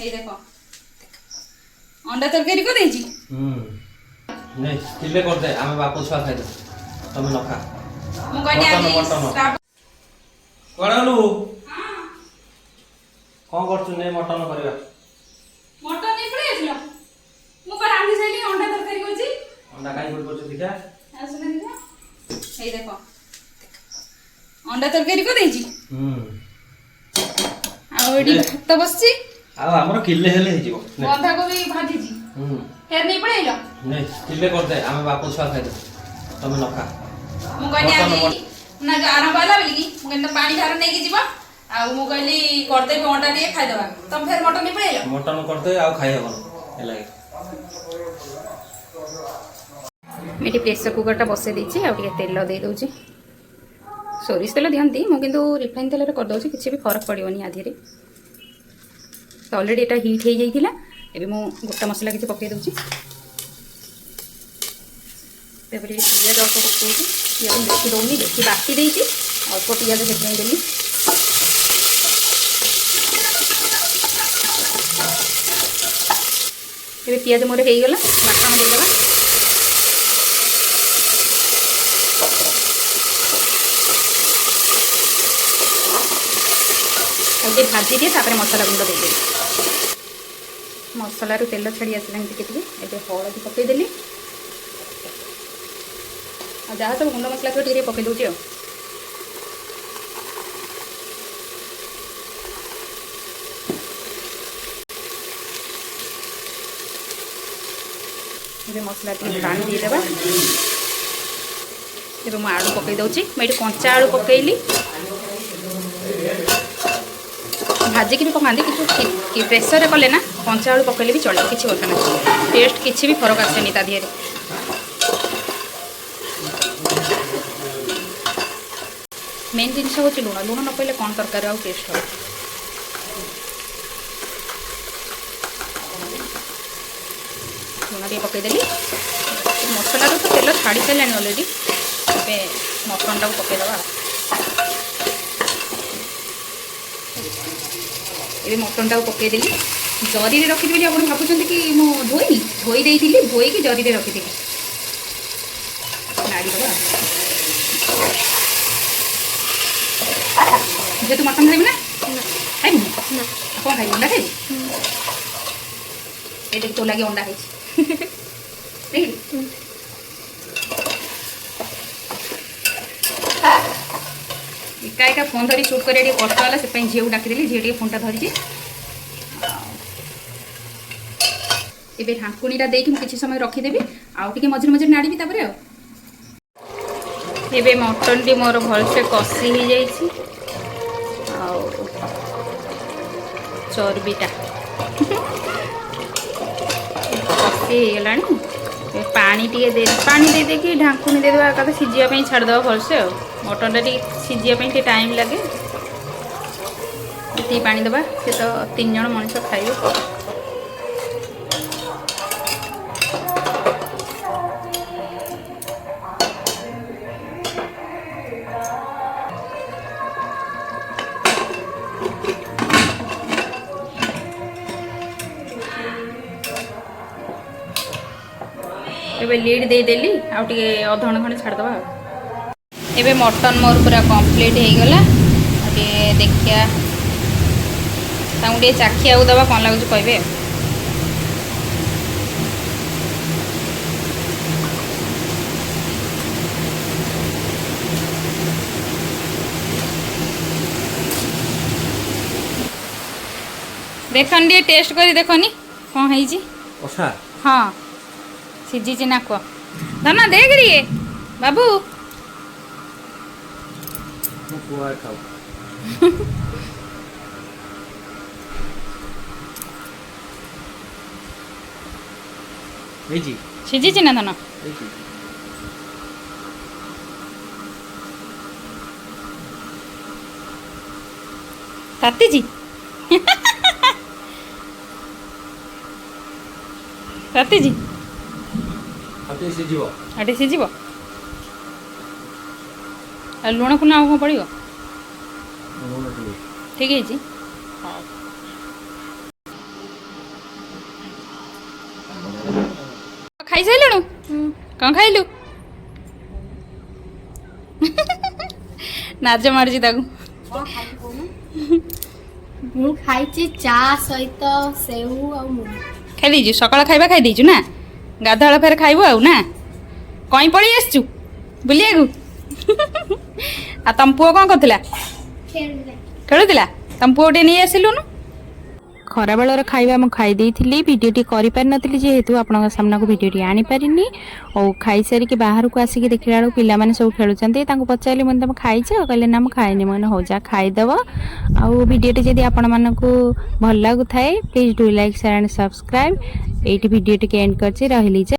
এই দেখো अंडा तरकारी को देजी नहीं किले कर दे आमे बापू छुआ खाइ दे तमे न खा मु कहनी आज कोड़ालू कोन करछु ने मटन करबा मटन नै पड़े आछलो मु पर आंधी साइली अंडा तरकारी होची अंडा काई गुड करछु दिखा आसना दिखा এই দেখো अंडा तरकारी को देजी आ ओडी भात बसची आ हमर किले हेले हे जीवो बंधा कोबी भाजी जी फेर नहीं पड़ेलो नहीं किले कर दे आमे बापू छुआ खाइ दे तमे न खा मु कहनी आज ना आराम वाला बोली की मु कहनी पानी धार नै की जीवा आ मु कहली कर दे अंडा ने खाइ दबा तम फेर मटन नहीं पड़ेलो मटन कर दे आ खाइ हबो एला मेटी प्रेसर कुकर टा बसे दीची आ टिके तेल दे दोची सोरिष तेल दियंती मु किंतु रिफाइन तेल रे कर दोची किछि भी फरक पड़ियोनी आधीरे तो ऑलरेडी एटा हीट हो जाइथिला एबे मु गोटा मसला किछि पके दोची तेबरे पियाज अल्प पकोची पियाज बेसी दोनी बेसी बाटी देइची अल्प पियाज सेटमेंट देली एबे पियाज मोरे हेई गेला बाटा दे देबा ओके भाजी दिए तापर मसला गुंड दे देली मसला रू तेल छाड़ी आसला टिके टिके एबे हळदी पकई देली आ जहाँ सब गुंड मसला टिके पकई दूची एबे मसला टिके पानी दे देबा एबे म आलू पकई दउची म एटी कंचा आलू पकईली भाजी की भी पकाती कि प्रेसर कले ना कंचा आलू पकड़े भी चलो किसी कथा ना टेस्ट किसी भी फरक आसेनी ता दिहरे मेन जिनस हूँ लुण लुण न पड़े कौन तरकारी आउ टेस्ट हो लुण टे पकईदेली मसला तो तेल छाड़ी सारे अलरेडी मटन टाक पकईदबा ये मटन टाक पकईदेली जरी रखीदी आप भावुं कि मु धोई धोई धोई की जरी रखीदी नाड़ीदबा जेतु मटन खाइबू ना खाइबू कौन खाइबू अंडा खाइबू ये देख तो लगे अंडा खाई एका एका फोन धरी शूट कर कष्ट है से झील को डाकिदेली झील फोन टा धरी एबे ढाकुणीटा देकी किसी समय रखीदेवी आउ टिके मझे मझे नाड़ी तापर एबे मटन टी मोर भलसे कषी हो जाइए चर्बीटा कषी हो गला पानी टे दे पानी दे देखी ढाकुणी देदेवा कथा सीझापी छाड़देव भलसे मटन टा सीझापी टाइम लगे ये पानी दबा से तो 3 जन मनुष्य खाइबे एबे लीड दे देली आउ टिके अध घंटा खंडे छाड़ दबा एबे मटन मोर पूरा कंप्लीट हो गला टे देखिया ताऊ टे चाखिया दबा कौन लगुच कहबे देखन टे टेस्ट करी देखनी कौन है जी ओसा हाँ सीझी ना कह धना देख रही है बाबू सीझी ना धना ताती जी ताती जी आटे सीझ लुण फुण आउ कौन पड़ो ठीक है ଖାଇସାରିଲୁଣୁ କ'ଣ ଖାଇଲୁ? ନାଜ ମାରୁଛି ତାକୁ। ମୁଁ ଖାଇଛି ଚା ସହିତ ସେଉ ଆଉ ମୁଢ଼ି। ଖାଇ ଦେଇଛୁ ସକାଳ ଖାଇବା ଖାଇ ଦେଇଛୁ ନା? ଗାଧୁଆଳ ଫେରେ ଖାଇବୁ ଆଉ ନା? କଇଁ ପଳେଇ ଆସିଛୁ ବୁଲିବାକୁ? ଆଉ ତମ ପୁଅ କ'ଣ କରୁଥିଲା? ଖେଳୁଥିଲା। ତମ ପୁଅ ଟିକେ ନେଇ ଆସିଲୁନୁ। ଖରାବେଳର ଖାଇବା ମୁଁ ଖାଇ ଦେଇଥିଲି। ଭିଡ଼ିଓଟି କରିପାରିନଥିଲି ଯେହେତୁ ଆପଣଙ୍କ ସାମ୍ନାକୁ ଭିଡ଼ିଓଟି ଆଣିପାରିନି। ଆଉ ଖାଇସାରିକି ବାହାରକୁ ଆସିକି ଦେଖିଲା ବେଳକୁ ପିଲାମାନେ ସବୁ ଖେଳୁଛନ୍ତି। ତାଙ୍କୁ ପଚାରିଲି ମୁଁ ତମେ ଖାଇଛ? କହିଲେ ନା ମୁଁ ଖାଇନି। ମୁଁ ହଉ ଯା ଖାଇଦେବ। ଆଉ ଭିଡ଼ିଓଟି ଯଦି ଆପଣମାନଙ୍କୁ ଭଲ ଲାଗୁଥାଏ please do like share and subscribe. ଏଇଠି ଭିଡ଼ିଓଟିକୁ ଏଣ୍ଡ କରିଛି। ରହିଲି ଯେ।